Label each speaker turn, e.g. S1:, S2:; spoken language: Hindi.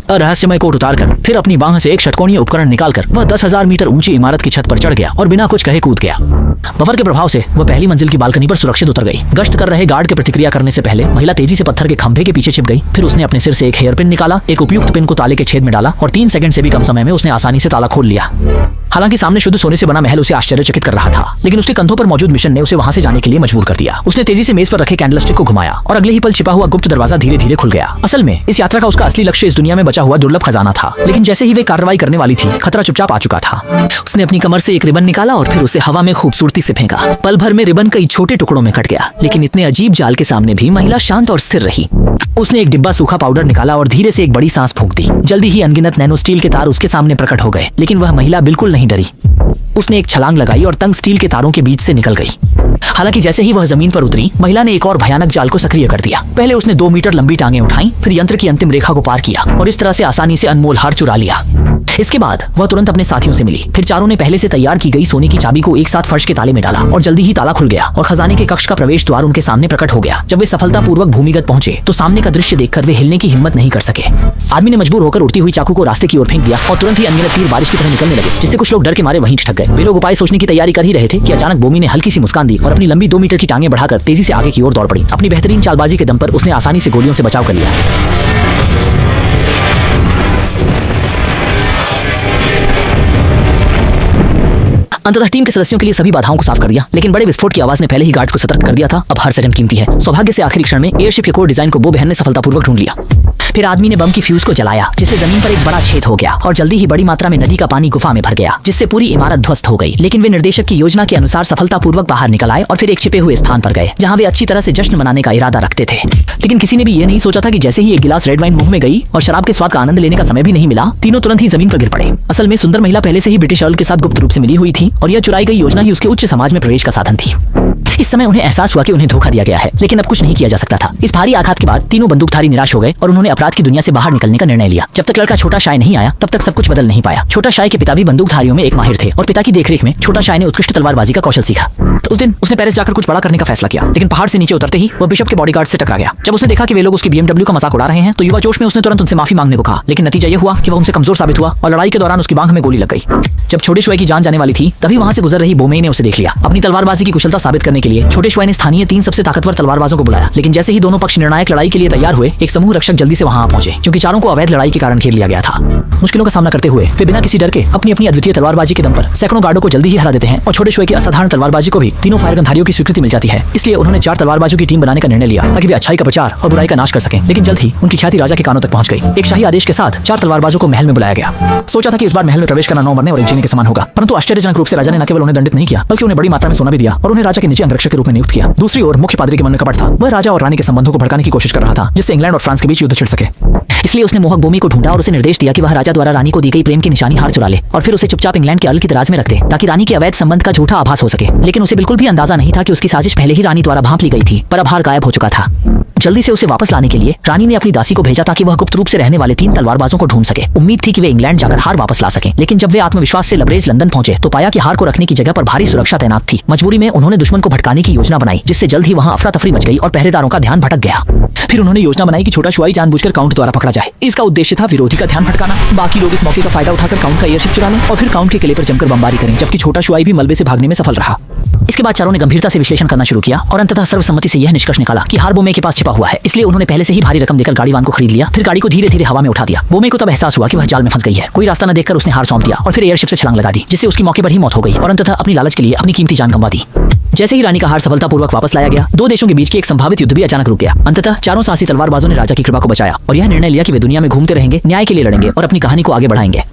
S1: रहस्यमय कोट उतारकर फिर अपनी बांह से एक षटकोणीय उपकरण निकालकर वह 10,000 मीटर ऊंची इमारत की छत पर चढ़ गया और बिना कुछ कहे कूद गया। बफर के प्रभाव से वह पहली मंजिल की बालकनी पर सुरक्षित उतर गई। गश्त कर रहे गार्ड के प्रतिक्रिया करने से पहले महिला तेजी से पत्थर के खंभे के पीछे छिप गई। फिर उसने अपने सिर से एक हेयर पिन निकाला, एक उपयुक्त पिन को ताले के छेद में डाला और 3 सेकंड से भी कम समय में उसने आसानी से ताला खोल लिया। हालांकि सामने शुद्ध सोने से बना महल उसे आश्चर्यचकित कर रहा था, लेकिन उसके कंधों पर मौजूद मिशन ने उसे वहां से जाने के लिए मजबूर कर दिया। उसने तेजी से मेज पर रखे कैंडलस्टिक को घुमाया और अगले ही पल छिपा हुआ गुप्त दरवाजा धीरे धीरे खुल गया। असल में इस यात्रा का उसका असली लक्ष्य इस दुनिया में बचा हुआ दुर्लभ खजाना था, लेकिन जैसे ही वे कार्रवाई करने वाली थी, खतरा चुपचाप आ चुका था। उसने अपनी कमर से एक रिबन निकाला और फिर उसे हवा में खूबसूरती से फेंका। पल भर में रिबन कई छोटे टुकड़ों में कट गया, लेकिन इतने अजीब जाल के सामने भी महिला शांत और स्थिर रही। उसने एक डिब्बा सूखा पाउडर निकाला और धीरे से एक बड़ी सांस फूंक दी। जल्दी ही अनगिनत नैनो स्टील के तार उसके सामने प्रकट हो गए, लेकिन वह महिला बिल्कुल नहीं डरी। उसने एक छलांग लगाई और तंग स्टील के तारों के बीच से निकल गई। हालांकि जैसे ही वह जमीन पर उतरी, महिला ने एक और भयानक जाल को सक्रिय कर दिया। पहले उसने 2 मीटर लंबी टांगें उठाई, फिर यंत्र की अंतिम रेखा को पार किया और इस तरह से आसानी से अनमोल हार चुरा लिया। इसके बाद वह तुरंत अपने साथियों से मिली। फिर चारों ने पहले से तैयार की गई सोने की चाबी को एक साथ फर्श के ताले में डाला और जल्दी ही ताला खुल गया और खजाने के कक्ष का प्रवेश द्वार उनके सामने प्रकट हो गया। जब वे सफलतापूर्वक भूमिगत पहुंचे तो सामने का दृश्य देखकर वे हिलने की हिम्मत नहीं कर सके। आदमी ने मजबूर होकर उड़ती हुई चाकू को रास्ते की ओर फेंक दिया और तुरंत ही अनगिनत तीर बारिश की तरह निकलने लगे, जिससे कुछ लोग डर के मारे वहीं ठिठक गए। वे लोग उपाय सोचने की तैयारी कर ही रहे थे कि अचानक बोमी ने हल्की सी मुस्कान दी और अपनी लंबी 2 मीटर की टांगें बढ़ाकर तेजी से आगे की ओर दौड़ पड़ी। अपनी बेहतरीन चालबाजी के दम पर उसने आसानी से गोलियों से बचाव कर लिया। अंततः टीम के सदस्यों के लिए सभी बाधाओं को साफ कर दिया, लेकिन बड़े विस्फोट की आवाज ने पहले ही गार्ड्स को सतर्क कर दिया था। अब हर सेकंड कीमती है। सौभाग्य से आखिरी क्षण में एयरशिप के कोर डिजाइन को बो बहन ने सफलतापूर्वक ढूंढ लिया। फिर आदमी ने बम की फ्यूज को जलाया, जिससे जमीन पर एक बड़ा छेद हो गया और जल्दी ही बड़ी मात्रा में नदी का पानी गुफा में भर गया, जिससे पूरी इमारत ध्वस्त हो गई। लेकिन वे निर्देशक की योजना के अनुसार सफलतापूर्वक बाहर निकल आए और फिर एक छिपे हुए स्थान पर गए, जहां वे अच्छी तरह से जश्न मनाने का इरादा रखते थे। लेकिन किसी ने भी ये नहीं सोचा था कि जैसे ही एक गिलास रेड वाइन मुंह में गई और शराब के स्वाद का आनंद लेने का समय भी नहीं मिला, तीनों तुरंत ही जमीन पर गिर पड़े। असल में सुंदर महिला पहले से ही ब्रिटिश अर्ल के साथ गुप्त रूप से मिली हुई थी और यह चुराई गई योजना ही उसके उच्च समाज में प्रवेश का साधन थी। इस समय उन्हें एहसास हुआ कि उन्हें धोखा दिया गया है, लेकिन अब कुछ नहीं किया जा सकता था। इस भारी आघात के बाद तीनों बंदूकधारी निराश हो गए और उन्होंने अपराध की दुनिया से बाहर निकलने का निर्णय लिया। जब तक लड़का छोटा शाय नहीं आया, तब तक सब कुछ बदल नहीं पाया। छोटा शाय के पिता भी बंदूकधारियों में एक माहिर थे और पिता की देखरेख में छोटा शाय ने उत्कृष्ट तलवारबाजी का कौशल सीखा। तो उस दिन उसने पेरिस जाकर कुछ बड़ा करने का फैसला किया, लेकिन पहाड़ से नीचे उतरते ही वह बिशप के बॉडीगार्ड से टकरा गया। जब उसने देखा कि वे लोग उसकी BMW का मजाक उड़ा रहे हैं, तो युवा जोश में उसने तुरंत उनसे माफी मांगने को कहा, लेकिन नतीजा यह हुआ कि वह उनसे कमजोर साबित हुआ और लड़ाई के दौरान उसकी बांह में गोली लग गई। जब छोटे शुआई की जान जाने वाली थी, तभी वहां से गुजर रही बोमेई ने उसे देख लिया। अपनी तलवारबाजी की कुशलता साबित करने के लिए छोटे शुआई ने स्थानीय 3 सबसे ताकतवर तलवारबाजों को बुलाया, लेकिन जैसे ही दोनों पक्ष निर्णायक लड़ाई के लिए तैयार हुए, एक समूह रक्षक जल्दी से वहां आ पहुंचे, क्योंकि चारों को अवैध लड़ाई के कारण घेर लिया गया था। मुश्किलों का सामना करते हुए वे बिना किसी डर के अपनी अपनी अद्वितीय तलवारबाजी के दम पर सैकड़ों गार्डों को जल्दी ही हरा देते हैं और छोटे शुआई की असाधारण तलवारबाजी को भी तीनों फायर गनधारियों की स्वीकृति मिल जाती है। इसलिए उन्होंने 4 तलवारबाजों की टीम बनाने का निर्णय लिया, ताकि वे अच्छाई का प्रचार और बुराई का नाश कर सकें। लेकिन जल्द ही उनकी ख्याति राजा के कानों तक पहुंच गई। एक शाही आदेश के साथ 4 तलवारबाजों को महल में बुलाया गया। सोचा था कि इस बार महल में प्रवेश करना 9 मरने और 1 जीने के समान होगा, परंतु आश्चर्यजनक रूप से राजा ने न केवल उन्हें दंडित नहीं किया, बल्कि उन्हें बड़ी मात्रा में सोना भी दिया और उन्हें राजा के निजी अंगरक्षक के रूप में नियुक्त किया। दूसरी ओर मुख्य पादरी के मन में कपट था। वह राजा और रानी के संबंधों को भड़काने की कोशिश कर रहा था, जिससे इंग्लैंड और फ्रांस के बीच युद्ध छिड़ सके। इसलिए उसने मोहक बोमी को ढूंढा और उसे निर्देश दिया कि वह राजा द्वारा रानी को दी गई प्रेम की निशानी हार चुरा ले और फिर उसे चुपचाप इंग्लैंड के अर्ल की दराज में रख दे, ताकि रानी के अवैध संबंध का झूठा आभास हो सके। लेकिन उसे बिल्कुल भी अंदाजा नहीं था कि उसकी साजिश पहले ही रानी द्वारा भांप ली गई थी, पर अब हार गायब हो चुका था। जल्दी से उसे वापस लाने के लिए रानी ने अपनी दासी को भेजा, ताकि वह गुप्त रूप से रहने वाले 3 तलवारबाजों को ढूंढ सके। उम्मीद थी कि वे इंग्लैंड जाकर हार वापस ला सकें, लेकिन जब वे आत्मविश्वास से लबरेज लंदन पहुंचे, तो पाया कि हार को रखने की जगह पर भारी सुरक्षा तैनात थी। मजबूरी में उन्होंने दुश्मन को भटकाने की योजना बनाई, जिससे जल्द ही वहां अफरा तफरी मच गई और पहरेदारों का ध्यान भटक गया। फिर उन्होंने योजना बनाई कि छोटा शुआई जानबूझकर काउंट द्वारा पकड़ा जाए। इसका उद्देश्य था विरोधी का ध्यान भटकाना। बाकी लोग इस मौके का फायदा उठाकर काउंट का एयरशिप चुरा लें और फिर काउंट के किले पर जमकर बमबारी करें, जबकि छोटा शुआई भी मलबे से भागने में सफल रहा। इसके बाद चारों ने गंभीरता से विश्लेषण करना शुरू किया और अंततः सर्वसम्मति से यह निष्कर्ष निकाला कि हार बोमे के पास छिपा हुआ है। इसलिए उन्होंने पहले से ही भारी रकम देकर गाड़ीवान को खरीद लिया। फिर गाड़ी को धीरे धीरे हवा में उठा दिया। बोमे को तब एहसास हुआ कि वह जाल में फंस गई है। कोई रास्ता न देखकर उसने हार सौंप दिया और फिर एयरशिप से छलांग लगा दी, जिससे उसकी मौके पर ही मौत हो गई और अंततः अपनी लालच के लिए अपनी कीमती जान गंवा दी। जैसे ही रानी का हार सफलतापूर्वक वापस लाया गया, 2 देशों के बीच की एक संभावित युद्ध भी अचानक रुक गया। अंततः चारों साहसी तलवारबाजों ने राजा की कृपा को बचाया और यह निर्णय लिया कि वे दुनिया में घूमते रहेंगे, न्याय के लिए लड़ेंगे और अपनी कहानी को आगे बढ़ाएंगे।